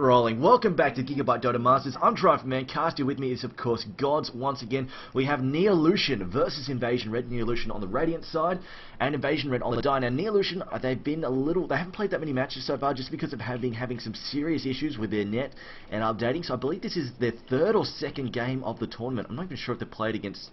rolling. Welcome back to Gigabyte Dota Masters. I'm Drive-Man. Casting with me is, of course, Gods. Once again, we have Neolution versus Inv-Red. Neolution on the Radiant side, and Inv-Red on the Die. Now, Neolution, they haven't played that many matches so far just because of having some serious issues with their net and updating. So I believe this is their third or second game of the tournament. I'm not even sure if they played against...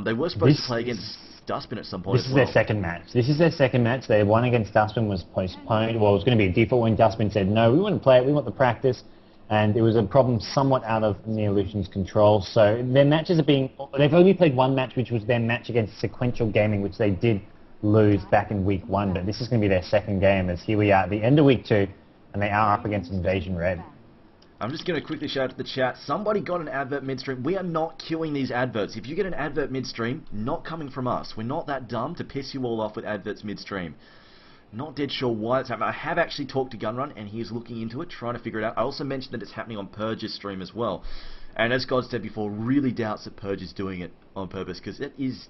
they were supposed to play against Dustbin at some point. This is their second match. This is their second match. Their one against Dustbin was postponed. Well, it was going to be a default when Dustbin said, no, we want to play it, we want the practice. And it was a problem somewhat out of Neolution's control. So their matches are being... They've only played one match, which was their match against Sequential Gaming, which they did lose back in week 1. But this is going to be their second game, as here we are at the end of week 2, and they are up against Inv-Red. I'm just going to quickly shout out to the chat. Somebody got an advert midstream. We are not queuing these adverts. If you get an advert midstream, not coming from us. We're not that dumb to piss you all off with adverts midstream. Not dead sure why it's happening. I have actually talked to Gunrun, and he's looking into it, trying to figure it out. I also mentioned that it's happening on Purge's stream as well. And as God said before, really doubts that Purge is doing it on purpose, because it is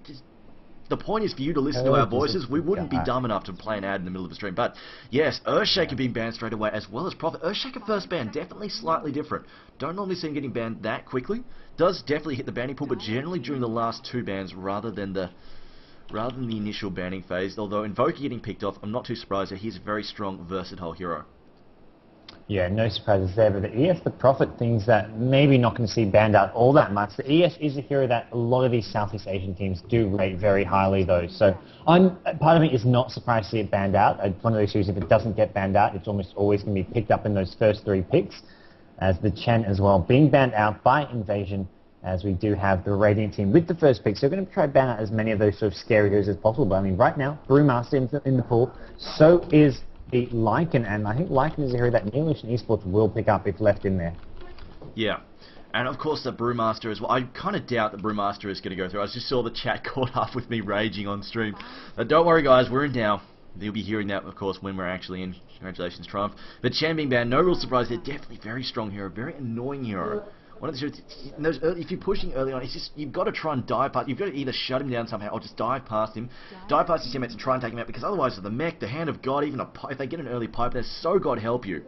just... The point is for you to listen to our voices. We wouldn't be dumb enough to play an ad in the middle of a stream. But yes, Earthshaker being banned straight away, as well as Prophet. Earthshaker first ban, definitely slightly different. Don't normally see him getting banned that quickly. Does definitely hit the banning pool, but generally during the last 2 bans rather than the initial banning phase. Although Invoker getting picked off, I'm not too surprised that he's a very strong, versatile hero. Yeah, no surprises there, but the ES, the Prophet, things that maybe not going to see banned out all that much. The ES is a hero that a lot of these Southeast Asian teams do rate very highly, though. So part of me is not surprised to see it banned out. It's one of those heroes, if it doesn't get banned out, it's almost always going to be picked up in those first 3 picks, as the Chen as well being banned out by Invasion, as we do have the Radiant team with the first pick. So we're going to try to ban out as many of those sort of scary heroes as possible. But I mean, right now, Brewmaster in the pool, so is the Lycan, and I think Lycan is a hero that Neolution Esports will pick up if left in there. Yeah, and of course the Brewmaster as well. I kind of doubt the Brewmaster is going to go through. I just saw the chat caught up with me raging on stream. But don't worry guys, we're in now. You'll be hearing that, of course, when we're actually in. Congratulations, Triumph. But Chen being banned, no real surprise. They're definitely very strong hero, very annoying hero. One of the if you're pushing early on, it's just you've got to try and dive past. You've got to either shut him down somehow or just dive past his teammates and try and take him out. Because otherwise, the mech, the Hand of God, even if they get an early pipe, they're so God help you.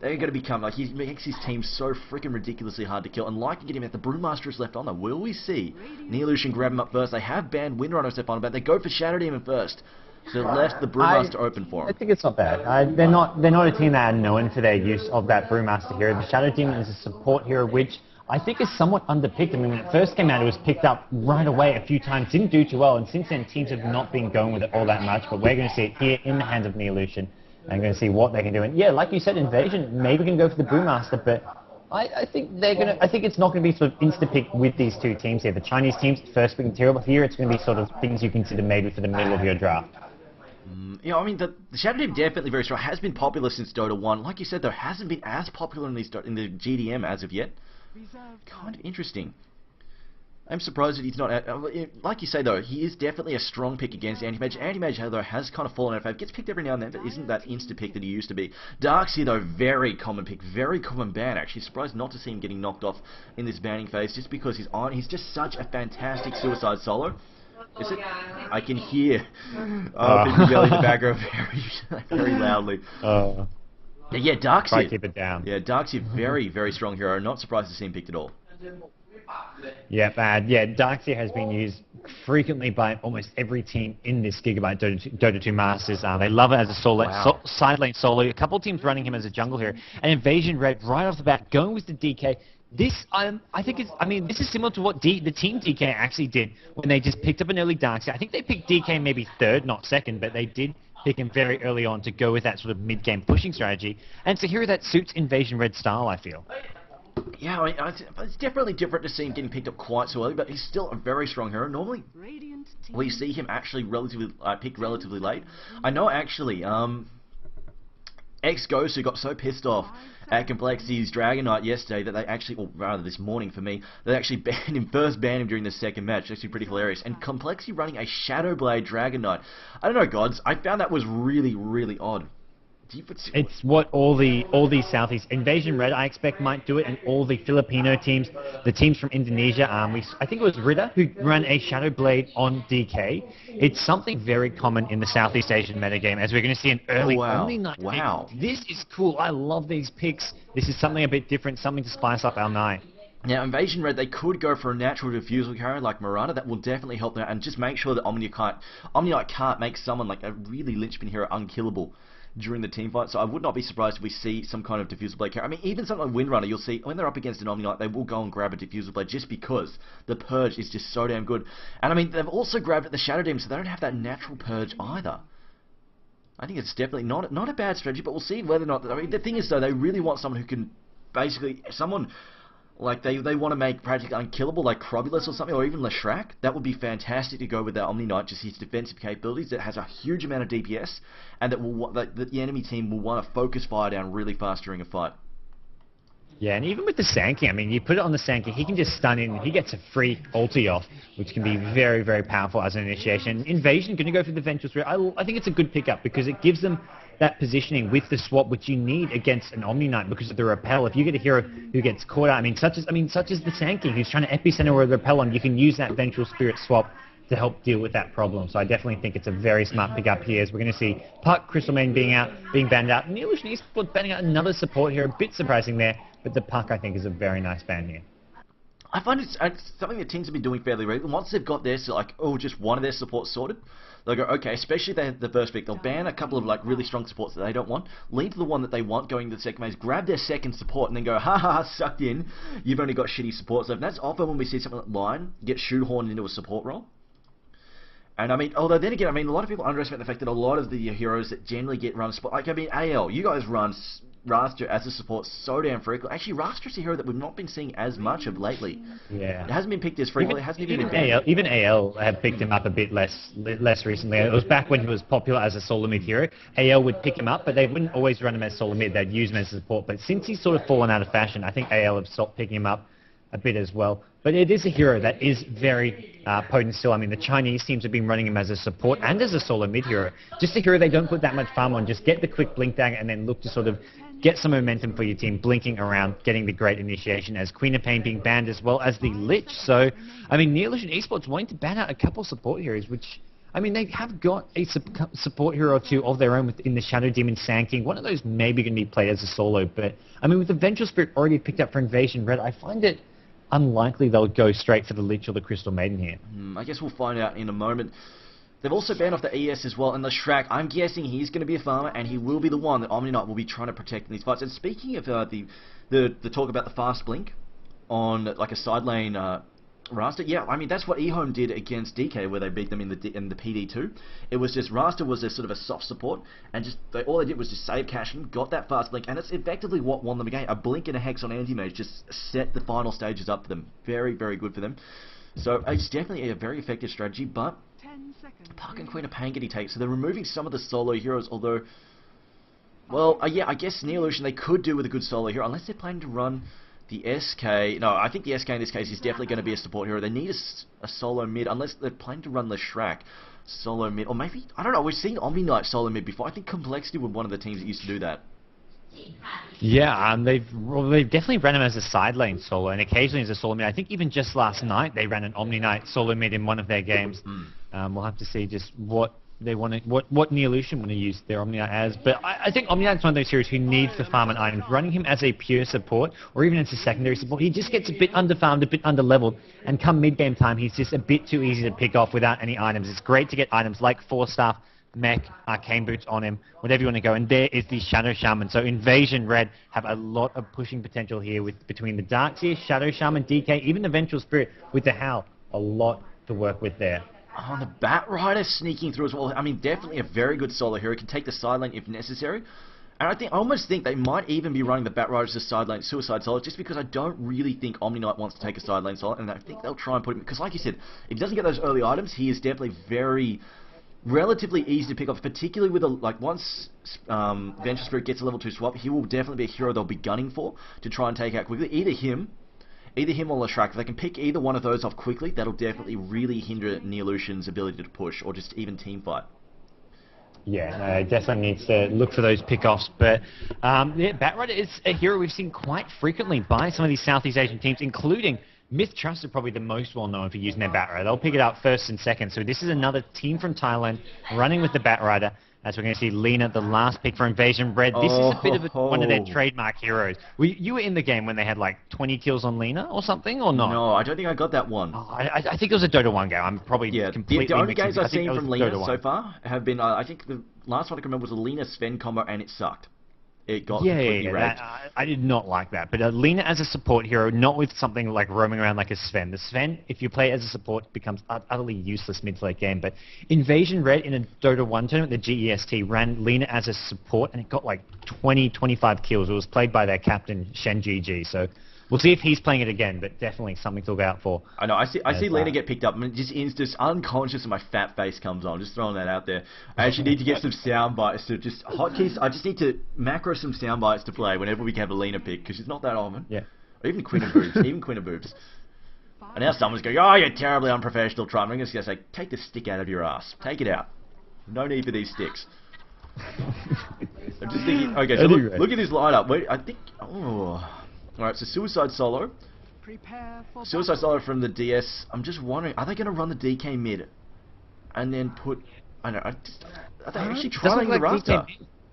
They're going to become like he makes his team so freaking ridiculously hard to kill. And like to get him out, the Brewmaster is left on though. Will we see Neolution grab him up first? They have banned Windrunner step on, but they go for Shadow Demon first. So left the Brewmaster open for him. I think it's not bad. They're not a team that are known for their use of that Brewmaster hero. The Shadow Demon is a support hero, which I think is somewhat underpicked. I mean, when it first came out, it was picked up right away a few times, didn't do too well, and since then, teams have not been going with it all that much, but we're going to see it here in the hands of Neolution, and going to see what they can do. And yeah, like you said, Invasion maybe can go for the Brewmaster, but I think it's not going to be sort of insta-pick with these 2 teams here. The Chinese teams, first pick material, but here it's going to be sort of things you consider maybe for the middle of your draft. You know, I mean, the Shadow Demon definitely very strong, has been popular since Dota 1. Like you said, though, hasn't been as popular in the GDM as of yet. Kind of interesting. I'm surprised that he's not... like you say, though, he is definitely a strong pick against Anti-Mage. Anti-Mage, though, has kind of fallen out of favor. Gets picked every now and then, but isn't that insta-pick that he used to be. Darkseer, though, very common pick. Very common ban, actually. Surprised not to see him getting knocked off in this banning phase, just because he's just such a fantastic suicide solo. Is it? I can hear people yelling in the background very loudly. Yeah, Darkseer. Try to keep it down. Yeah, Darkseer, very, very strong hero. Not surprised to see him picked at all. Yeah, bad. Yeah, Darkseer has been used frequently by almost every team in this Gigabyte Dota 2 Masters. They love it as a side lane solo. A couple of teams running him as a jungle hero. And Inv-Red right off the bat going with the DK. This, I mean, this is similar to what the team DK actually did when they just picked up an early Darkseer. I think they picked DK maybe 3rd, not 2nd, but they did pick him very early on to go with that sort of mid-game pushing strategy. And it's a hero that suits Inv-Red style, I feel. Yeah, I mean, it's definitely different to see him getting picked up quite so early, but he's still a very strong hero. Normally, we see him actually picked relatively late. I know, actually, X-Ghost, who got so pissed off at Complexity's Dragon Knight yesterday that they actually, or rather this morning for me, they actually banned him during the second match. It's actually pretty hilarious. And Complexity running a Shadowblade Dragon Knight. I don't know, gods, I found that was really, really odd. It's what all these Southeast Inv-Red I expect might do it, and all the Filipino teams, the teams from Indonesia. I think it was Rida who ran a Shadow Blade on DK. It's something very common in the Southeast Asian metagame, as we're going to see an early Omni Knight pick. This is cool. I love these picks. This is something a bit different, something to spice up our night. Now, Inv-Red, they could go for a natural diffusal carrier like Miranda. That will definitely help them out, and just make sure that Omni Knight can't make someone like a really linchpin hero unkillable during the team fight. So I would not be surprised if we see some kind of diffusal blade carrier. I mean, even something like Windrunner, you'll see when they're up against an Omni Knight, they will go and grab a diffusal blade just because the purge is just so damn good. And I mean, they've also grabbed the Shadow Demon, so they don't have that natural purge either. I think it's definitely not a bad strategy, but we'll see whether or not. I mean, the thing is though, they really want someone who can basically like they want to make practically unkillable, like Crobulus or something, or even Leshrac. That would be fantastic to go with that Omni Knight, just his defensive capabilities. That has a huge amount of DPS, and that the enemy team will want to focus fire down really fast during a fight. Yeah, and even with the Sankey, I mean, you put it on the Sankey, he can just stun in, he gets a free ulti off, which can be very, very powerful as an initiation. Invasion, going to go for the Vengeful Spirit. I think it's a good pickup because it gives them that positioning with the swap which you need against an Omni Knight because of the repel. If you get a hero who gets caught out, such as the Sankey, who's trying to epicenter with a repel on, you can use that Vengeful Spirit swap to help deal with that problem. So I definitely think it's a very smart pickup here, as we're going to see Puck, Crystal Maiden being banned out. Neolution Esports banning out another support here, a bit surprising there, but the Puck I think is a very nice ban here. I find it's something that teams have been doing fairly regularly. Once they've got just one of their supports sorted, they'll go, okay, especially the first pick, they'll ban a couple of really strong supports that they don't want, lean to the one that they want going to the second phase, grab their second support, and then go, ha ha, sucked in, you've only got shitty support. So that's often when we see something like Lion get shoehorned into a support role. And I mean, although then again, a lot of people underestimate the fact that a lot of the heroes that generally get run support, AL, you guys run Raster as a support so damn frequently. Actually, Raster's a hero that we've not been seeing as much of lately. Yeah. It hasn't been picked as frequently. It hasn't even been banned. Even AL have picked him up a bit less recently. It was back when he was popular as a solo mid hero. AL would pick him up, but they wouldn't always run him as solo mid. They'd use him as support. But since he's sort of fallen out of fashion, I think AL have stopped picking him up a bit as well. But it is a hero that is very potent still. The Chinese teams have been running him as a support and as a solo mid hero. Just a hero they don't put that much farm on. Just get the quick blink dagger and then look to sort of get some momentum for your team, blinking around, getting the great initiation, as Queen of Pain being banned as well as the Lich. So, Neolution Esports wanting to ban out a couple support heroes, which, they have got a support hero or two of their own within the Shadow Demon Sankey. One of those maybe going to be played as a solo, but, with the Vengeful Spirit already picked up for Inv-Red, I find it unlikely they'll go straight for the Lich or the Crystal Maiden here. I guess we'll find out in a moment. They've also banned off the ES as well, and the Leshrac, I'm guessing he's going to be a farmer, and he will be the one that Omni Knight will be trying to protect in these fights. And speaking of the talk about the fast blink on a side lane Raster, yeah, that's what eHome did against DK, where they beat them in the PD2. It was just Raster was a sort of a soft support, and all they did was just save cash and got that fast blink, and it's effectively what won them a game. A blink and a hex on anti-mage just set the final stages up for them. Very, very good for them. So it's definitely a very effective strategy, but Puck and Queen of Pain getting taken, so they're removing some of the solo heroes, although, well, yeah, I guess Neolution they could do with a good solo hero, unless they're planning to run the SK. No, I think the SK in this case is definitely going to be a support hero. They need a solo mid, unless they're planning to run Leshrac solo mid, or maybe, I don't know, we've seen Omni Knight solo mid before. I think Complexity were one of the teams that used to do that. Yeah, they've definitely ran him as a side lane solo, and occasionally as a solo mid. I think even just last night they ran an Omni Knight solo mid in one of their games. We'll have to see just what they want to, what Neolution want to use their Omni Knight as. But I think Omni Knight's one of those heroes who needs the farm and items. Running him as a pure support, or even as a secondary support, he just gets a bit underfarmed, a bit underleveled, and come mid-game time, he's just a bit too easy to pick off without any items. It's great to get items like Force Staff, Mech, Arcane Boots on him, whatever you want to go. And there is the Shadow Shaman. So Inv-Red have a lot of pushing potential here between the Darkseer, Shadow Shaman, DK, even the Vengeful Spirit with the Howl. A lot to work with there. Oh, and the Bat Rider sneaking through as well. Definitely a very good solo hero. Can take the side lane if necessary. And I almost think they might even be running the Bat Riders as side lane suicide solo, just because I don't really think Omni Knight wants to take a side lane solo, and I think they'll try and put him, because like you said, if he doesn't get those early items, he is definitely relatively easy to pick off, particularly with once Vengeful Spirit gets a level 2 swap, he will definitely be a hero they'll be gunning for to try and take out quickly. Either him or Leshrac. If they can pick either one of those off quickly, that'll definitely really hinder Neolution's ability to push, or just even team fight. Yeah, no, definitely needs to look for those pickoffs. But yeah, Batrider is a hero we've seen quite frequently by some of these Southeast Asian teams, including Mith.trust are probably the most well known for using their Batrider. They'll pick it up first and second. So this is another team from Thailand running with the Batrider. As we're going to see Lena, the last pick for Inv-Red. This is a bit of one of their trademark heroes. You were in the game when they had like 20 kills on Lena or something, or not? No, I don't think I got that one. Oh, I think it was a Dota 1 game. I'm probably completely the only games I've seen from Lena Dota so far have been, I think the last one I can remember was a Lena Sven combo, and it sucked. It got completely wrecked. I did not like that. But Lena as a support hero, not with something like roaming around like a Sven. The Sven, if you play as a support, becomes utterly useless mid to late game. But Inv-Red in a Dota 1 tournament, the GEST, ran Lena as a support, and it got like 25 kills. It was played by their captain, Shen GG. So we'll see if he's playing it again, but definitely something to look out for. I know. I see Lena get picked up, and just unconscious, and my fat face comes on. Just throwing that out there. I actually need to get some sound bites to just hotkeys. I just need to macro some sound bites to play whenever we have a Lena pick, because she's not that often. Yeah. Or even Queen of Boobs. Even Queen of Boobs. And now someone's going, "Oh, you're terribly unprofessional, Trump." I'm just going to say, take the stick out of your ass. Take it out. No need for these sticks. I'm just thinking. Okay, so look at this lineup. Wait, I think. Oh. Alright, so Suicide Solo. Suicide Solo from the DS. I'm just wondering, are they going to run the DK mid? And then put... I don't know, are they actually trying the Rasta?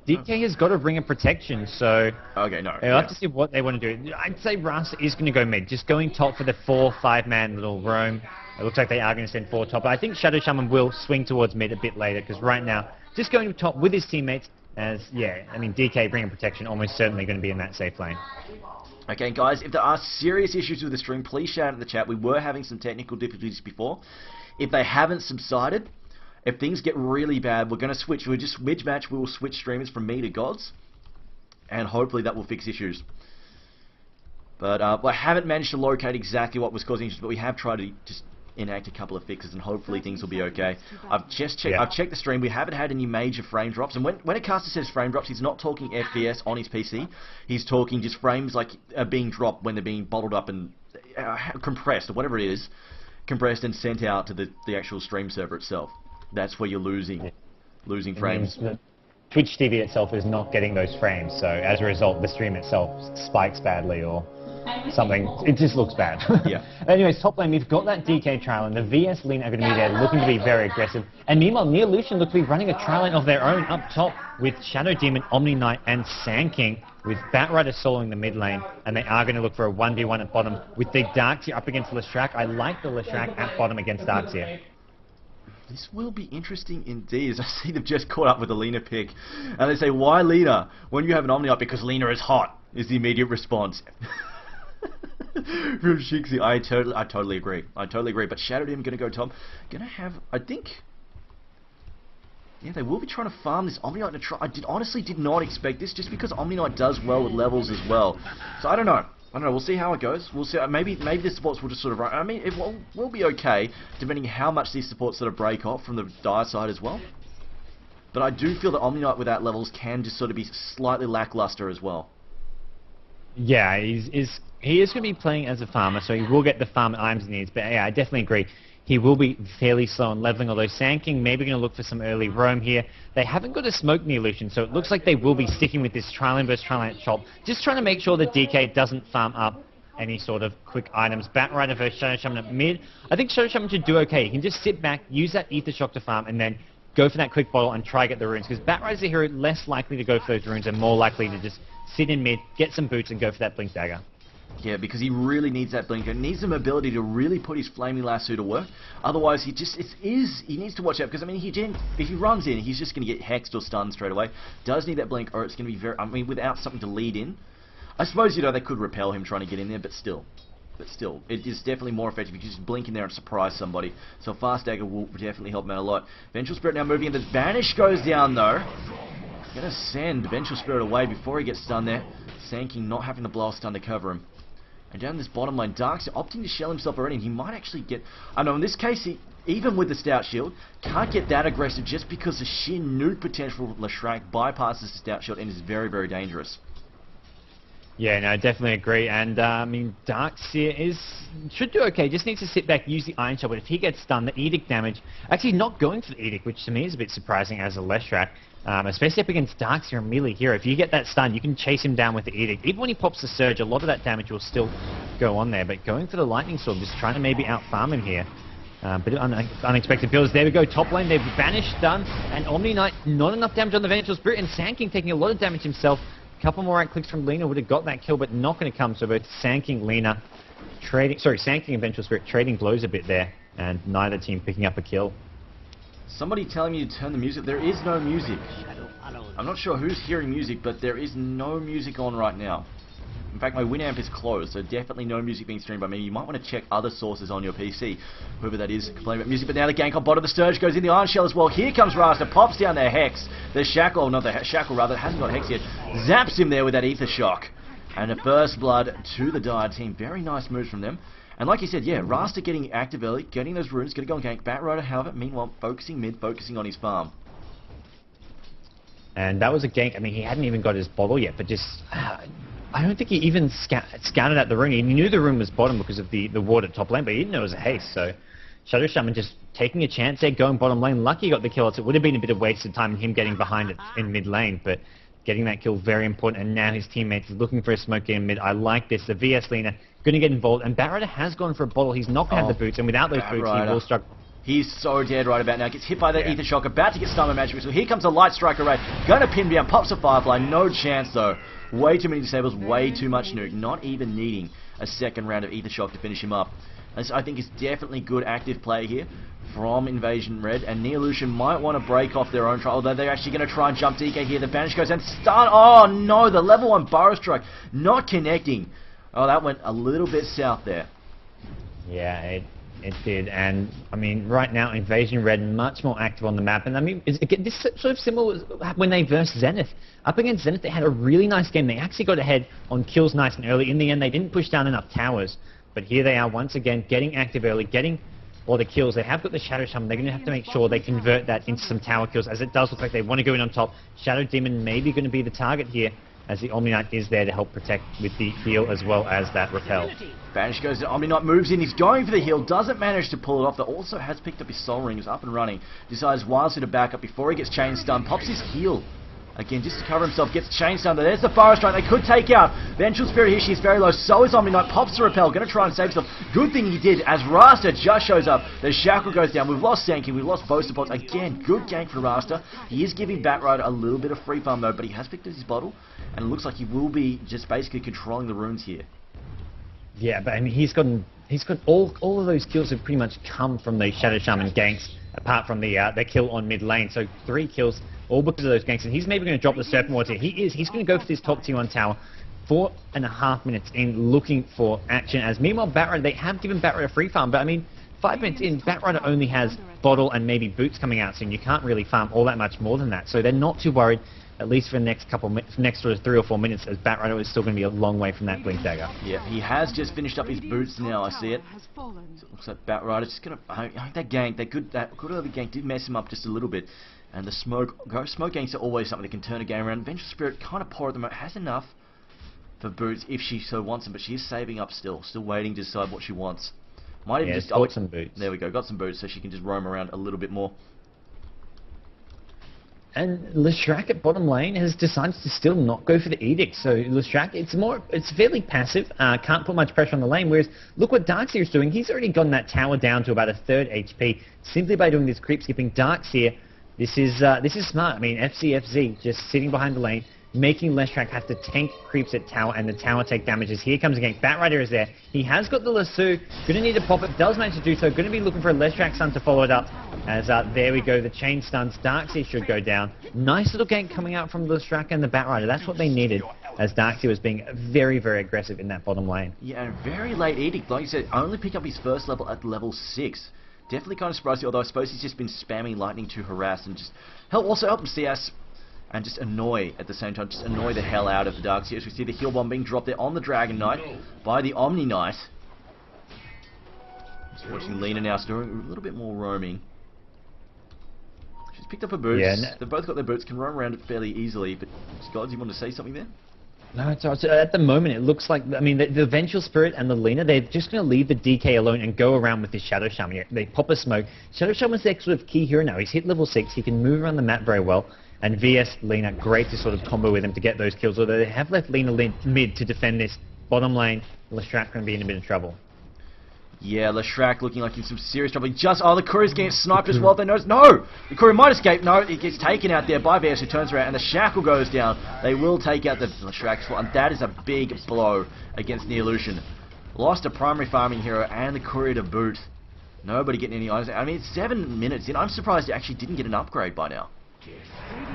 DK has got to bring a protection, so... Okay, no. I'll have to see what they want to do. I'd say Rasta is going to go mid. Just going top for the 4-5-man little roam. It looks like they are going to send 4 top. But I think Shadow Shaman will swing towards mid a bit later, because right now, just going top with his teammates, as, yeah, I mean, DK bringing protection, almost certainly going to be in that safe lane. Okay, guys, if there are serious issues with the stream, please shout in the chat. We were having some technical difficulties before. If they haven't subsided, if things get really bad, we're going to switch. We'll just mid-match, we will switch streamers from me to Gods, and hopefully that will fix issues. But I haven't managed to locate exactly what was causing issues, but we have tried to just enact a couple of fixes, and hopefully things will be okay. I've just checked. I've checked the stream. We haven't had any major frame drops. And when a caster says frame drops, he's not talking FPS on his PC. He's talking just frames like being dropped when they're being bottled up and compressed or whatever it is, compressed and sent out to the actual stream server itself. That's where you're losing frames. Twitch TV itself is not getting those frames, so as a result, the stream itself spikes badly or something. It just looks bad. Yeah. Anyways, top lane, we've got that DK trial, and the VS Lena are going to be there looking to be very aggressive. And meanwhile, Neolution look to be running a trial lane of their own up top with Shadow Demon, Omni Knight, and Sand King, with Batrider soloing the mid lane, and they are going to look for a 1v1 at bottom with the Darkseer up against Leshrac. I like the Leshrac at bottom against Darkseer. This will be interesting indeed, as I see them just caught up with the Lena pick. And they say, why Lena? When you have an Omni up, because Lena is hot, is the immediate response. From Shixie, I totally agree. I totally agree. But Shadow Demon going to go top. Going to have, I think... Yeah, they will be trying to farm this Omni Knight to try. I honestly did not expect this, just because Omni Knight does well with levels as well. So I don't know. We'll see how it goes. We'll see. Maybe the supports will just sort of run. I mean, it will be okay, depending how much these supports sort of break off from the Dire side as well. But I do feel that Omni Knight without levels can just sort of be slightly lackluster as well. Yeah, he is going to be playing as a farmer, so he will get the farm items he needs. But yeah, I definitely agree. He will be fairly slow on leveling, although Sand King maybe going to look for some early roam here. They haven't got a smoke Neolution, so it looks like they will be sticking with this trial versus trial chop, just trying to make sure that DK doesn't farm up any sort of quick items. Batrider versus Shadow Shaman at mid. I think Shadow Shaman should do okay. He can just sit back, use that Ether Shock to farm, and then go for that quick bottle and try to get the runes, because Batrider's a hero less likely to go for those runes and more likely to just sit in mid, get some boots, and go for that Blink Dagger. Yeah, because he really needs that blinker. He needs some ability to really put his Flaming Lasso to work. Otherwise, he needs to watch out, because I mean, if he runs in, he's just going to get hexed or stunned straight away. Does need that blink, or it's going to be very. I mean, without something to lead in. I suppose they could repel him trying to get in there, but still, it is definitely more effective if you just blink in there and surprise somebody. So Fast Dagger will definitely help him out a lot. Vengeful Spirit now moving in. The Banish goes down though. Gonna send Vengeful Spirit away before he gets stunned there. Sand King not having the blast stun to cover him. And down this bottom lane, Darkseer opting to shell himself already, and he might actually get... I know, in this case, he, even with the Stout Shield, can't get that aggressive just because the sheer nuke potential of Leshrac bypasses the Stout Shield and is very, very dangerous. Yeah, no, definitely agree. And I mean, Darkseer should do okay. Just needs to sit back, use the Iron Shot. But if he gets stunned, the Edict damage, actually not going for the Edict, which to me is a bit surprising as a Leshrac, especially up against Darkseer and melee hero. If you get that stun, you can chase him down with the Edict. Even when he pops the Surge, a lot of that damage will still go on there. But going for the Lightning Storm, just trying to maybe out-farm him here. But unexpected builds. There we go, top lane, they've banished stun, and Omni Knight, not enough damage on the Vengeful Spirit, and Sand King taking a lot of damage himself. A couple more right clicks from Lina would have got that kill, but not going to come. So both Sand King, Lina, Sand King and Vengeful Spirit trading blows a bit there, and neither team picking up a kill. Somebody telling me to turn the music. There is no music. I'm not sure who's hearing music, but there is no music on right now. In fact, my Winamp is closed, so definitely no music being streamed by me. You might want to check other sources on your PC, whoever that is, complaining about music. But now the gank on bottom, the Sturge goes in the Iron Shell as well. Here comes Rasta, pops down the Hex. The Shackle, not the Shackle rather, hasn't got Hex yet. Zaps him there with that Ether Shock. And the first blood to the Dire team. Very nice moves from them. And like you said, yeah, Rasta getting active early, getting those runes, going to go and gank. Batrider, however, meanwhile, focusing mid, focusing on his farm. And that was a gank. I mean, he hadn't even got his bottle yet, but just... I don't think he even scouted out the rune. He knew the rune was bottom because of the ward at top lane, but he didn't know it was a haste. So Shadow Shaman just taking a chance there, going bottom lane. Lucky he got the kill. It would have been a bit of wasted time in him getting behind it in mid lane, but getting that kill very important. And now his teammates is looking for a smoke in mid. I like this. The VS Lina going to get involved, and Batrider has gone for a bottle. He's not going to have the boots, and without those boots, he will struggle. He's so dead right about now. Gets hit by that Ether Shock. About to get stunned by Magic Missile. Here comes a Light Striker Ray. Going to pin down. Pops a Firefly. No chance though. Way too many disables. Way too much nuke. Not even needing a second round of Ether Shock to finish him up. This, I think, is definitely good active play here from Inv-Red. And Neolution might want to break off their own trial. Although they're actually going to try and jump DK here. The Vanish goes and stun. Oh no. The level 1 Burrow Strike not connecting. Oh, that went a little bit south there. Yeah, it did, and I mean, right now, Inv-Red much more active on the map, and I mean, again, this sort of similar when they versed Zenith. Up against Zenith, they had a really nice game. They actually got ahead on kills nice and early. In the end, they didn't push down enough towers, but here they are once again, getting active early, getting all the kills. They have got the Shadow Shaman. They're going to have to make sure they convert that into some tower kills, as it does look like they want to go in on top. Shadow Demon may be going to be the target here, as the Omni Knight is there to help protect with the heal as well as that repel. Banish goes to Omni Knight, moves in, he's going for the heal, doesn't manage to pull it off, but also has picked up his Soul Ring, is up and running, decides wisely to back up before he gets chain stun, pops his heal. Again, just to cover himself, gets chain stun. There's the Burrow Strike, they could take out Vengeful Spirit here, she's very low, so is Omni Knight, pops the repel, going to try and save himself. Good thing he did, as Rasta just shows up, the Shackle goes down, we've lost Sand King, we've lost both supports. Again, good gank for Rasta. He is giving Batrider a little bit of free farm though, but he has picked up his bottle, and it looks like he will be just basically controlling the runes here. Yeah, but I mean, he's got all of those kills have pretty much come from the Shadow Shaman ganks, apart from the kill on mid lane. So 3 kills, all because of those ganks, and he's maybe going to drop the Serpent Ward here. He's going to go for this top tier 1 tower. 4.5 minutes in, looking for action. As meanwhile, Batrider, they have given Batrider a free farm, but I mean, 5 minutes in, Batrider only has bottle and maybe boots coming out soon. You can't really farm all that much more than that. So they're not too worried, at least for the next sort of 3 or 4 minutes, as Batrider is still going to be a long way from that Blink Dagger. Yeah, he has just finished up his boots now, I see it. So it looks like Batrider's just going to... I think that gank, that good early gank did mess him up just a little bit. And the smoke ganks are always something that can turn a game around. Vengeful Spirit kind of poor at the moment, has enough for boots if she so wants them, but she is saving up still waiting to decide what she wants. Might even just got some boots. There we go, got some boots, so she can just roam around a little bit more. And Leshrac at bottom lane has decided to still not go for the Edict. So Leshrac, it's fairly passive, can't put much pressure on the lane, whereas look what Darkseer is doing. He's already gotten that tower down to about a 3rd HP simply by doing this creep skipping. Darkseer, this is smart. I mean, FCFZ just sitting behind the lane, making Leshrac have to tank creeps at tower, and the tower take damages. Here comes again. Batrider is there. He has got the lasso. Gonna need to pop it. Does manage to do so. Gonna be looking for a Leshrac stun to follow it up. As there we go. The chain stuns. Darkseer should go down. Nice little gank coming out from Leshrac and the Batrider. That's what they needed, as Darkseer was being very, very aggressive in that bottom lane. Yeah, and very late Edict. Like you said, only pick up his first level at level 6. Definitely kind of surprised, although I suppose he's just been spamming lightning to harass and just also help him CS. And just annoy at the same time, just annoy the hell out of the Darkseer. As we see the heal bomb being dropped there on the Dragon Knight by the Omni Knight. Just watching Lina now doing a little bit more roaming. She's picked up her boots. Yeah, they've both got their boots, can roam around it fairly easily. But Gods, you want to say something there? No, it's all right. So at the moment, it looks like, I mean, the Vengeful Spirit and the Lina, they're just going to leave the DK alone and go around with this Shadow Shaman. They pop a smoke. Shadow Shaman's their sort of key hero now. He's hit level 6. He can move around the map very well. And VS Lina, great to sort of combo with him to get those kills. Although they have left Lina mid to defend this bottom lane, Leshrac going to be in a bit of trouble. Yeah, Leshrac looking like in some serious trouble. The Courier's getting sniped as well. They notice, no! The Courier might escape. No, it gets taken out there by VS, who turns around, and the Shackle goes down. They will take out the Leshrac's fault, and that is a big blow against Neolution. Lost a primary farming hero and the Courier to boot. Nobody getting any items. I mean, it's 7 minutes in. I'm surprised it actually didn't get an upgrade by now.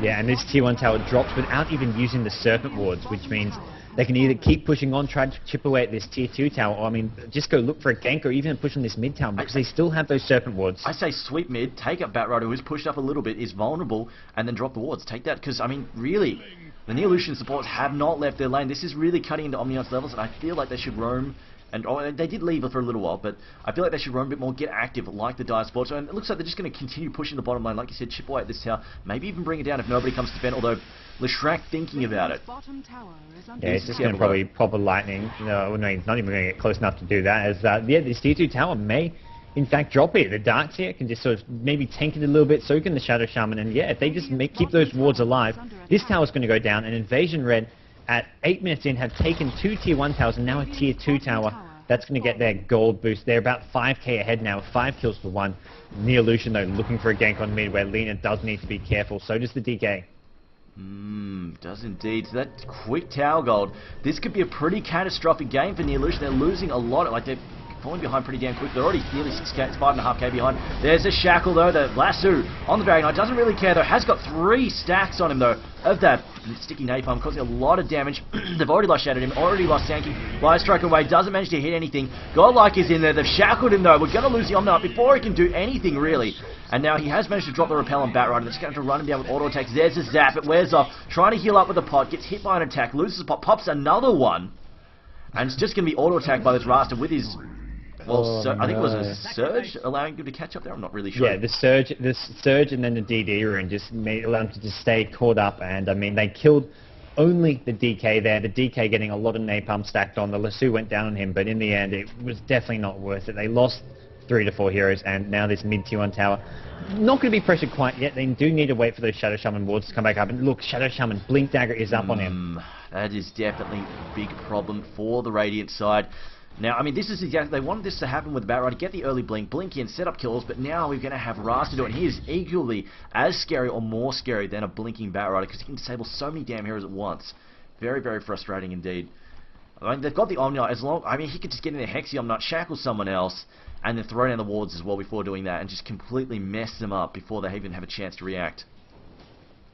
Yeah, and this tier 1 tower drops without even using the Serpent Wards, which means they can either keep pushing on, try to chip away at this tier 2 tower, or I mean, just go look for a gank, or even push on this mid tower, because they still have those Serpent Wards. I say sweep mid, take up Batrider, who's pushed up a little bit, is vulnerable, and then drop the wards. Take that, because, I mean, really, the Neolution supports have not left their lane. This is really cutting into Omnion's levels, and I feel like they should roam. And they did leave for a little while, but I feel like they should roam a bit more, get active, like the Dire Sports. And it looks like they're just going to continue pushing the bottom lane, like you said, chip away at this tower, maybe even bring it down if nobody comes to defend, although Leshrac thinking about it. Yeah, he's just going to probably pop a lightning. No, he's not even going to get close enough to do that, as yeah, this tier 2 tower may, in fact, drop it. The Darks here can just sort of maybe tank it a little bit, so can the Shadow Shaman, and yeah, if they just keep those wards alive, this tower's going to go down, and Inv-Red, at 8 minutes in, have taken 2 tier 1 towers, and now a tier 2 tower. That's going to get their gold boost. They're about 5k ahead now, 5 kills for 1. Neolution, though, looking for a gank on mid, where Lina does need to be careful. So does the DK. Does indeed. So that quick tower gold. This could be a pretty catastrophic game for Neolution. They're losing a lot. Like, they're falling behind pretty damn quick. They're already nearly 6k, 5.5k behind. There's a Shackle, though. The Lasso on the Dragon Knight doesn't really care, though. Has got 3 stacks on him, though, of that sticky napalm, causing a lot of damage. They've already lost Shattered him, already lost Sankey. Light Strike away, doesn't manage to hit anything. Godlike is in there. They've shackled him, though. We're going to lose the Omnight before he can do anything, really. And now he has managed to drop the Repel on Batrider. They're just going to have to run him down with auto attacks. There's a zap. It wears off. Trying to heal up with a pot. Gets hit by an attack. Loses a pot. Pops another one. And it's just going to be auto attacked by this Rasta with his... Well, I think it was a Surge allowing him to catch up there. I'm not really sure. Yeah, the Surge and then the DD rune just allowed him to just stay caught up. And, I mean, they killed only the DK there. The DK getting a lot of napalm stacked on. The Lasso went down on him, but in the end, it was definitely not worth it. They lost 3 to 4 heroes, and now this mid tier 1 tower not going to be pressured quite yet. They do need to wait for those Shadow Shaman wards to come back up. And look, Shadow Shaman, Blink Dagger is up on him. That is definitely a big problem for the Radiant side. Now, I mean, this is exactly, they wanted this to happen with Batrider, get the early blink in, set up kills, but now we're going to have Rasta do it, and he is equally as scary or more scary than a blinking Batrider, because he can disable so many damn heroes at once. Very, very frustrating indeed. I mean, they've got the Omnight, I mean, he could just get in there, Hex the Omnight, shackle someone else, and then throw down the wards as well before doing that, and just completely mess them up before they even have a chance to react.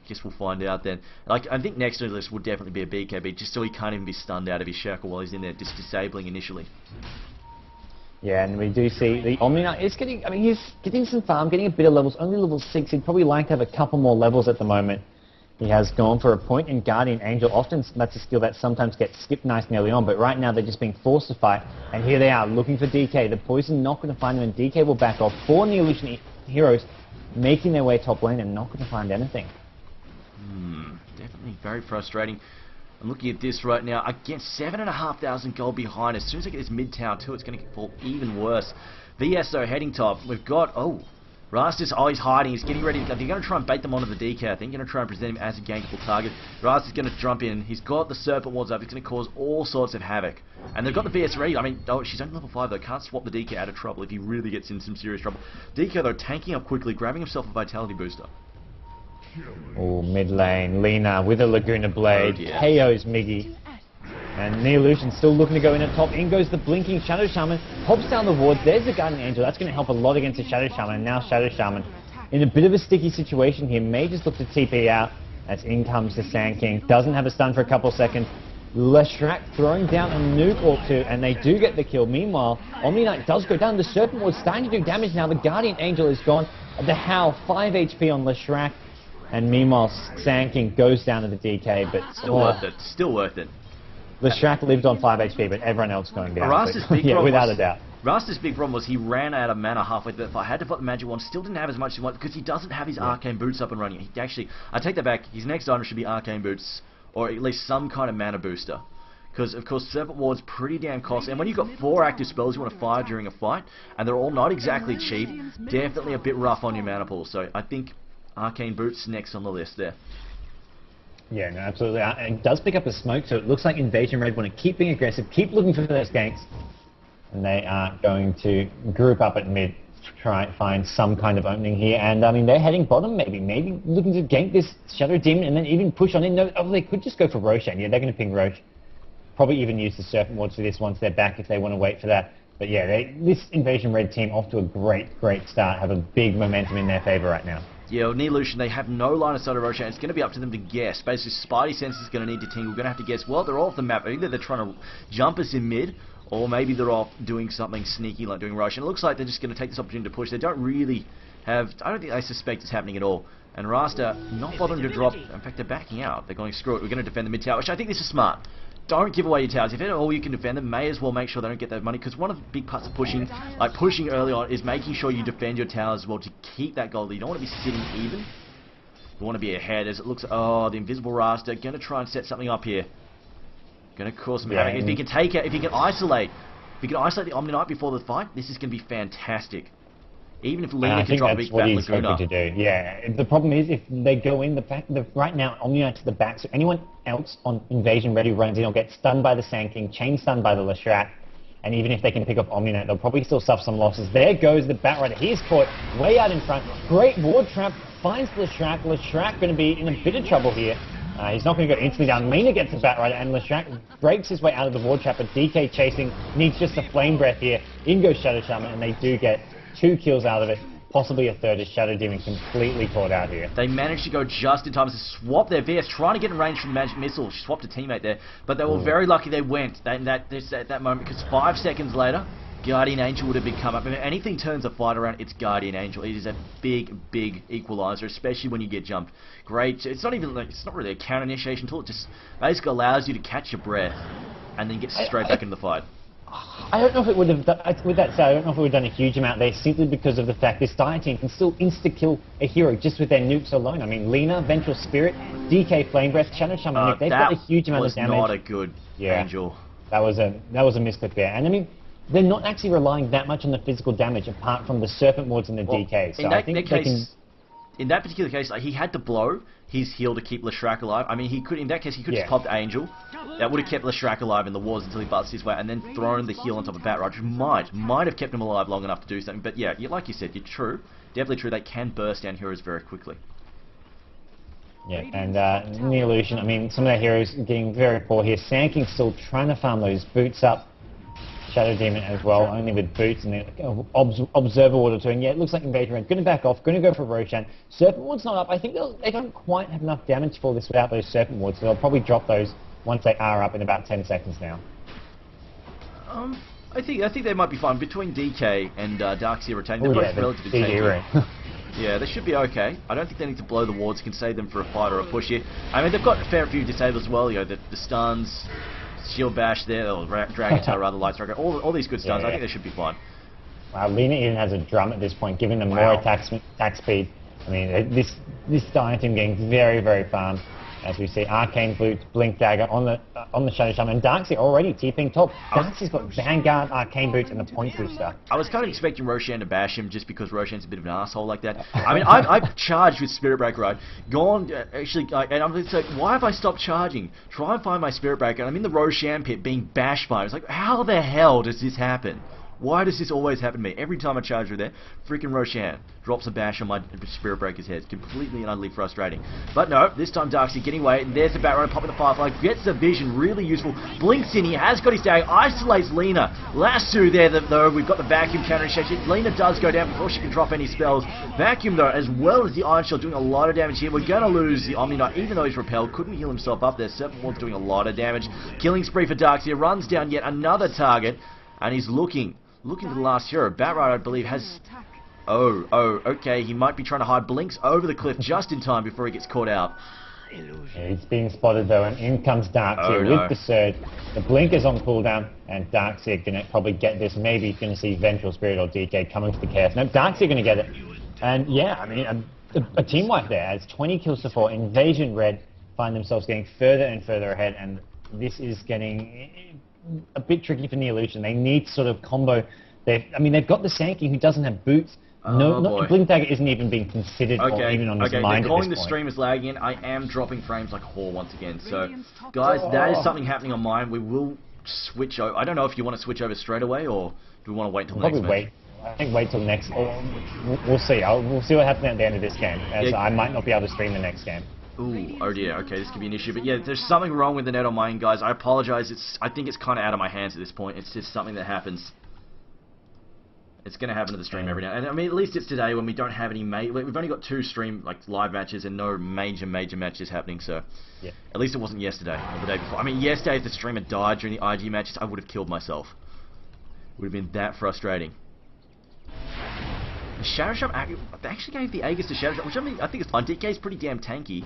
Guess we'll find out then. Like, I think next on the list would definitely be a BKB, just so he can't even be stunned out of his shackle while he's in there, just disabling initially. Yeah, and we do see the Omnight is getting, I mean, he's getting some farm, getting a bit of levels, only level 6. He'd probably like to have a couple more levels at the moment. He has gone for a point in Guardian Angel. Often that's a skill that sometimes gets skipped nice and early on, but right now they're just being forced to fight, and here they are looking for DK. The Poison not going to find him, and DK will back off. 4 Neolution heroes making their way top lane and not going to find anything. Definitely very frustrating. I'm looking at this right now. Again, 7,500 gold behind. As soon as I get this mid tower too, it's going to fall even worse. VSO heading top. We've got, Rasta's he's hiding. He's getting ready. They're going to try and bait them onto the DK. I think they're going to try and present him as a gankable target. Rasta's going to jump in. He's got the Serpent Wards up. He's going to cause all sorts of havoc. And they've got the VS ready. I mean, she's only level 5 though. Can't swap the DK out of trouble if he really gets in some serious trouble. DK though, tanking up quickly, grabbing himself a Vitality booster. Oh, mid lane, Lina with a Laguna Blade, KO's Miggy. And Neolution still looking to go in at top. In goes the blinking Shadow Shaman, pops down the wards. There's the Guardian Angel. That's going to help a lot against the Shadow Shaman. And now Shadow Shaman in a bit of a sticky situation here. May just look to TP out. As in comes the Sand King. Doesn't have a stun for a couple seconds. Leshrac throwing down a nuke or two, and they do get the kill. Meanwhile, Omni-Knight does go down. The Serpent was starting to do damage now. The Guardian Angel is gone. The Howl, 5 HP on Leshrac. And meanwhile, Sand King goes down to the DK, but... Still worth it. Still worth it. Leshrac lived on 5 HP, but everyone else going down. Yeah, without a doubt. Rasta's big problem was he ran out of mana halfway through. If I had to put the magic wand, still didn't have as much as he wanted because he doesn't have his arcane boots up and running. He actually, I take that back. His next item should be arcane boots or at least some kind of mana booster. Because, of course, Serpent Ward's pretty damn costly. And when you've got 4 active spells you want to fire during a fight, and they're all not exactly cheap, definitely a bit rough on your mana pool. So I think Arcane Boots next on the list there. Yeah, no, absolutely. It does pick up the smoke, so it looks like Inv-Red want to keep being aggressive, keep looking for those ganks. And they are going to group up at mid, try and find some kind of opening here. And, I mean, they're heading bottom, maybe looking to gank this Shadow Demon and then even push on in. No, oh, they could just go for Roshan. Yeah, they're going to ping Rosh. Probably even use the Serpent Wards for this once they're back if they want to wait for that. But yeah, this Inv-Red team off to a great start, have a big momentum in their favor right now. Yeah, well, Neolution, they have no line of sight of Roshan. It's going to be up to them to guess. Basically, Spidey Sense is going to need to tingle. We're going to have to guess, well, they're all off the map. Either they're trying to jump us in mid, or maybe they're off doing something sneaky like doing Roshan. It looks like they're just going to take this opportunity to push. They don't really have... I don't think they suspect it's happening at all. And Rasta not bothering to drop. In fact, they're backing out. They're going, screw it, we're going to defend the mid tower, which I think this is smart. Don't give away your towers. If at all you can defend them, may as well make sure they don't get that money, because one of the big parts of pushing, like pushing early on, is making sure you defend your towers as well to keep that gold lead. You don't want to be sitting even. You want to be ahead as it looks... Oh, the Invisible Rasta going to try and set something up here. Going to cause some havoc. If he can take it, if he can isolate the Omni Knight before the fight, this is going to be fantastic. Even if Lina can drop a big fat Laguna. I think that's what he's hoping to do, yeah. The problem is, if they go in, right now, Omni Knight to the back, so anyone else on Inv-Red who runs in will get stunned by the Sand King, chain stunned by the Leshrac, and even if they can pick up Omni Knight, they'll probably still suffer some losses. There goes the Batrider. He's caught way out in front. Great ward trap, finds Leshrac. Leshrac going to be in a bit of trouble here. He's not going to go instantly down. Mina gets the Batrider, and Leshrac breaks his way out of the ward trap, but DK chasing, needs just a Flame Breath here. In goes Shadow Shaman, and they do get 2 kills out of it. Possibly a third as Shadow Demon completely caught out here. They managed to go just in time to swap their VS, trying to get in range from the Magic Missile. She swapped a teammate there, but they were very lucky they went at that moment, because 5 seconds later, Guardian Angel would have been come up. If anything turns a fight around, it's Guardian Angel. It is a big equalizer, especially when you get jumped. Great. It's not even like, it's not really a counter initiation tool. It just basically allows you to catch your breath and then get straight back into the fight. I don't know if it would have done, with that said, I don't know if it would have done a huge amount there, simply because of the fact this Dire team can still insta-kill a hero just with their nukes alone. I mean, Lina, Vengeful Spirit, DK Flame Breath, Shadow Shaman nuke, they've got a huge amount of damage. That was not a good Angel. That was a misclick there. And I mean, they're not actually relying that much on the physical damage apart from the Serpent Wards and the DK. So I think they can... In that particular case, like, he had to blow his heal to keep Leshrac alive. I mean, he could, in that case, he could just pop the Angel. That would have kept Leshrac alive in the wards until he busts his way, and then thrown the heal on top of Batrider, which might have kept him alive long enough to do something. But yeah, like you said, you're true. Definitely true. They can burst down heroes very quickly. Yeah, and Neolution, I mean, some of their heroes getting very poor here. Sand King still trying to farm those boots up. Shadow Demon as well, only with boots and the Observer Ward or two. And yeah, it looks like Inv-Red going to back off, going to go for Roshan. Serpent Ward's not up. I think they don't quite have enough damage for this without those Serpent Wards, so they'll probably drop those once they are up in about 10 seconds now. I think they might be fine. Between DK and Darkseer retaining, they're both relatively safe. Yeah, they should be okay. I don't think they need to blow the wards. You can save them for a fight or a push here. I mean, they've got a fair few disabled as well. You know, the stuns, Shield Bash there, or Dragon Tail rather, Light Striker, all these good stuns. I think they should be fine. Wow, Lina even has a drum at this point, giving them more attack speed. I mean, this Dire team getting very farmed. As we see, Arcane Boots, Blink Dagger on the Shadow Shaman, and Darkseer already TPing top. Darkseer's got Vanguard, Arcane Boots, and the Point Booster. I was kind of expecting Roshan to bash him just because Roshan's a bit of an asshole like that. I mean, I've charged with Spirit Breaker, right? Gone, and I'm like, why have I stopped charging? Try and find my Spirit Breaker, and I'm in the Roshan pit being bashed by him. It's like, how the hell does this happen? Why does this always happen to me? Every time I charge with there, freaking Roshan drops a bash on my Spirit Breaker's head. It's completely and utterly frustrating. But no, this time Darkseer getting away, and there's the Batrider popping the Firefly, gets the vision, really useful. Blinks in, he has got his dagger, isolates Lina. Lasso there, though, we've got the Vacuum counter initiation. Lina does go down before she can drop any spells. Vacuum, though, as well as the Iron Shield, doing a lot of damage here. We're going to lose the Omni Knight, even though he's repelled. Couldn't heal himself up there. Serpent Ward's doing a lot of damage. Killing spree for Darkseer, runs down yet another target, and he's looking to the last hero. Batrider, I believe, has... Oh, okay, he might be trying to hide. Blinks over the cliff just in time before he gets caught out. Yeah, he's being spotted, though, and in comes Darkseer with the Surge. The Blink is on cooldown, and Darkseer going to probably get this. Maybe he's going to see Vengeful Spirit or DK coming to the Chaos. No, Darkseer going to get it. And yeah, I mean, a team wipe there. It's 20 kills to 4. Inv-Red find themselves getting further and further ahead, and this is getting a bit tricky for Neolution. They need to sort of combo. They've got the Sankey who doesn't have boots. Blink Dagger isn't even being considered or even on his mind they're calling at this the point. stream is lagging. I am dropping frames like a whore once again. So, guys, that is something happening on mine. We will switch over. I don't know if you want to switch over straight away or do we want to wait until next match? I think wait till next. We'll see. We'll see what happens at the end of this game, as I might not be able to stream the next game. Ooh, oh dear. Okay, this could be an issue. But yeah, there's something wrong with the net on mine, guys. I apologize. I think it's kind of out of my hands at this point. It's just something that happens. It's going to happen to the stream every now and then. I mean, at least it's today when we don't have any we've only got 2 live matches and no major matches happening, so yeah. At least it wasn't yesterday or the day before. I mean, yesterday if the stream had died during the IG matches, I would have killed myself. It would have been that frustrating. The Shadow Shaman, they actually gave the Aegis to Shadow Shaman, which I think is fun. DK is pretty damn tanky.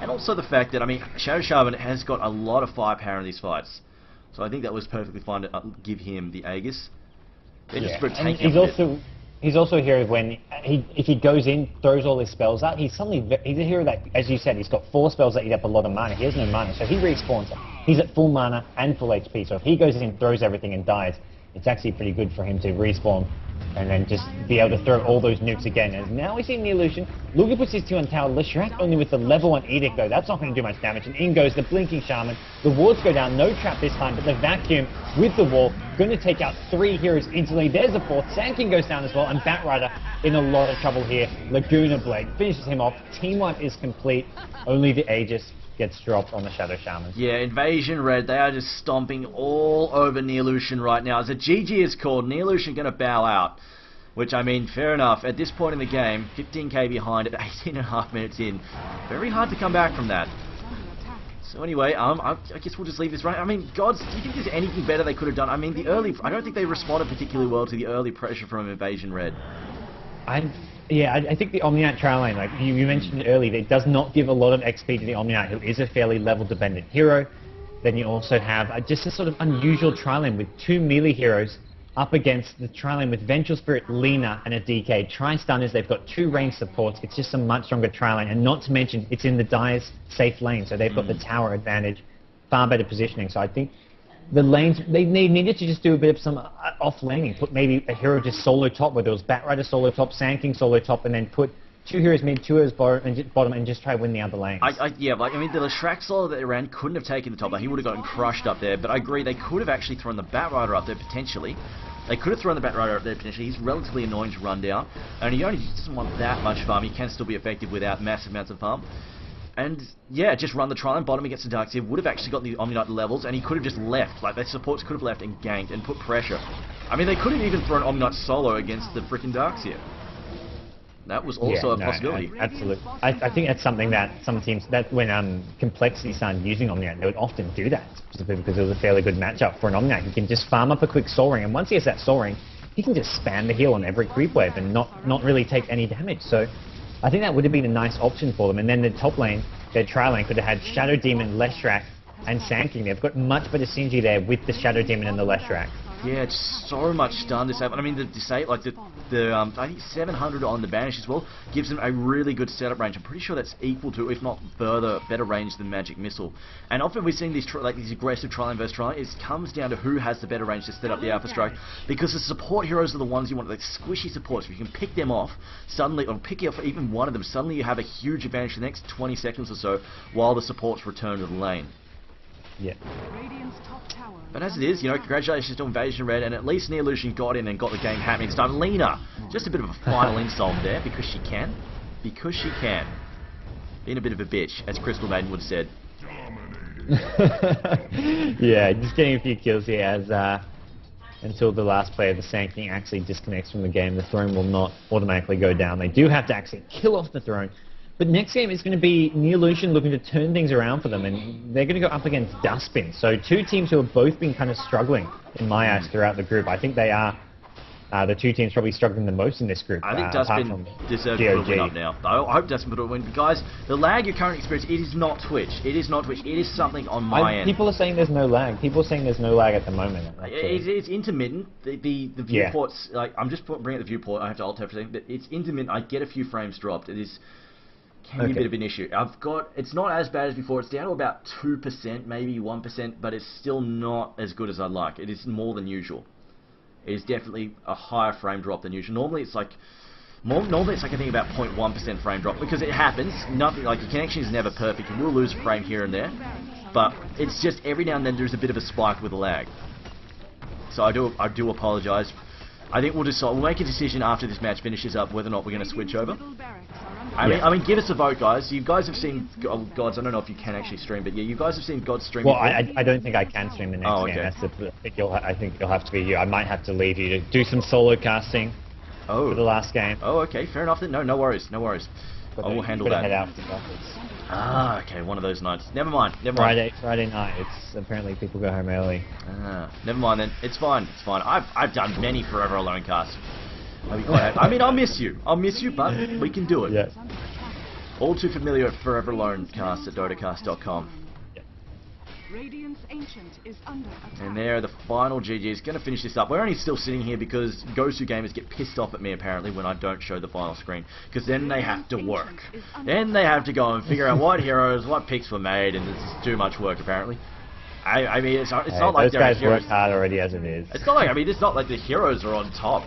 And also the fact that, Shadow Shaman has got a lot of firepower in these fights. So I think that was perfectly fine to give him the Aegis. And he's also a hero when if he goes in, throws all his spells out, he's a hero that, as you said, he's got 4 spells that eat up a lot of mana. He has no mana, so he respawns. He's at full mana and full HP, so if he goes in, throws everything and dies, it's actually pretty good for him to respawn and then just be able to throw all those nukes again. And now we see Neolution. Lugia puts his 2 on tower. Leshrac only with the level 1 Edict though. That's not going to do much damage. And in goes the Blinking Shaman. The wards go down. No trap this time, but the Vacuum with the wall going to take out 3 heroes instantly. There's the 4th. Sankin goes down as well. And Batrider in a lot of trouble here. Laguna Blade finishes him off. Team wipe is complete. Only the Aegis gets dropped on the Shadow Shaman. Yeah, Inv-Red, they are just stomping all over Neolution right now. As a GG is called, Neolution going to bow out. Which, fair enough. At this point in the game, 15k behind at 18.5 minutes in. Very hard to come back from that. So anyway, I guess we'll just leave this right. Gods, do you think there's anything better they could have done? I don't think they responded particularly well to the early pressure from Inv-Red. I think the Omniite trial lane, like you mentioned earlier, it does not give a lot of XP to the Omniite, who is a fairly level-dependent hero. Then you also have just a sort of unusual trial lane with 2 melee heroes up against the trial lane with Vengeful Spirit, Lina, and a DK. Tri-Stunners, they've got 2 range supports. It's just a much stronger trial lane, and not to mention, it's in the Dire's safe lane, so they've got the tower advantage, far better positioning. So I think the lanes, they needed to just do a bit of some off-laning, put maybe a hero just solo top, where there was Batrider solo top, Sand King solo top, and then put 2 heroes mid, 2 heroes bottom, and just try to win the other lanes. The Leshrac solo that they ran couldn't have taken the top. He would have gotten crushed up there, but I agree, they could have actually thrown the Batrider up there, potentially. They could have thrown the Batrider up there, potentially. He's relatively annoying to run down, and he doesn't want that much farm. He can still be effective without massive amounts of farm. And, yeah, just run the trial and bottom against the Darkseer. Would have actually got the Omniite levels, and he could have just left. Their supports could have left and ganked and put pressure. They could have even thrown Omniite solo against the frickin' Darkseer. That was also a possibility. Absolutely. I think that's something that some teams, when Complexity started using Omniite, they would often do that, specifically because it was a fairly good matchup for an Omniite. He can just farm up a quick Soul Ring, and once he has that Soul Ring, he can just spam the heal on every creep wave and not really take any damage. So I think that would have been a nice option for them. And then the top lane, their trial lane, could have had Shadow Demon, Leshrac, and Sand King. They've got much better synergy there with the Shadow Demon and the Leshrac. Yeah, it's so much stun disable. The disable, I think 700 on the banish as well gives them a really good setup range. I'm pretty sure that's equal to, if not better range than Magic Missile. And often we're seeing these aggressive trial versus trial. It comes down to who has the better range to set up the Alpha Strike, because the support heroes are the ones you want, squishy supports. If you can pick them off suddenly, or pick off even one of them, suddenly you have a huge advantage for the next 20 seconds or so while the supports return to the lane. Yeah. But as it is, congratulations to Inv-Red, and at least Neolution got in and got the game happening. It's done. Lina, just a bit of a final insult there, because she can. Because she can. Being a bit of a bitch, as Crystal Maiden would have said. Yeah, just getting a few kills here as until the last player, the Sand King, actually disconnects from the game. The throne will not automatically go down. They do have to actually kill off the throne. But next game is going to be Neolution looking to turn things around for them, and they're going to go up against Dustbin. So 2 teams who have both been kind of struggling, in my eyes, throughout the group. I think they are the 2 teams probably struggling the most in this group. I think Dustbin deserves to win up now. I hope Dustbin will win. Guys, the lag you're currently experiencing, it is not Twitch. It is not Twitch. It is something on my end. People are saying there's no lag. People are saying there's no lag at the moment. It's intermittent. The viewports, I'm just bringing up the viewport. I have to alt everything, but it's intermittent. I get a few frames dropped. It is... can be a bit of an issue. It's not as bad as before. It's down to about 2%, maybe 1%, but it's still not as good as I'd like. It is more than usual. It is definitely a higher frame drop than usual. Normally it's like I think about 0.1% frame drop, because it happens. Nothing like the connection is never perfect, and we'll lose a frame here and there. But it's just every now and then there's a bit of a spike with a lag. So I do apologise. I think we'll make a decision after this match finishes up whether or not we're going to switch over. I mean, give us a vote, guys. You guys have seen Gods. I don't know if you can actually stream, but yeah, you guys have seen Gods stream. Well, I don't think I can stream the next game. I think you'll have to be you. I might have to leave you to do some solo casting for the last game. Oh, okay, fair enough then. No worries. But I will handle that. Head out to the office. Okay, one of those nights. Never mind. Friday night. It's apparently people go home early. Never mind then. It's fine. I've done many Forever Alone casts. I mean, I'll miss you, but we can do it. Yeah. All too familiar at Forever Alone cast at dotacast.com. Radiant's Ancient is under attack. And there, the final GG is going to finish this up. We're only still sitting here because Go-To gamers get pissed off at me apparently when I don't show the final screen, because then they have to work. Then they have to go and figure out what heroes, what picks were made, and it's too much work apparently. I mean, it's not like those guys work hard already as it is. It's not like it's not like the heroes are on top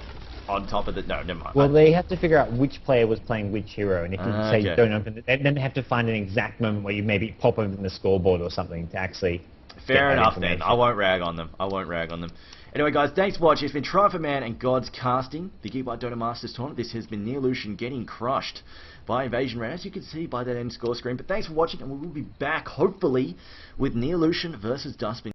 of it. No, never mind. Well, they have to figure out which player was playing which hero, and if you say you don't open it, then they have to find an exact moment where you maybe pop open the scoreboard or something to actually. Fair enough then. I won't rag on them. Anyway, guys, thanks for watching. It's been Try4Man and Gods casting the Geekbyte Dota Masters tournament. This has been Neolution getting crushed by Inv-Red, as you can see by that end score screen. But thanks for watching, and we will be back hopefully with Neolution versus Dustbin.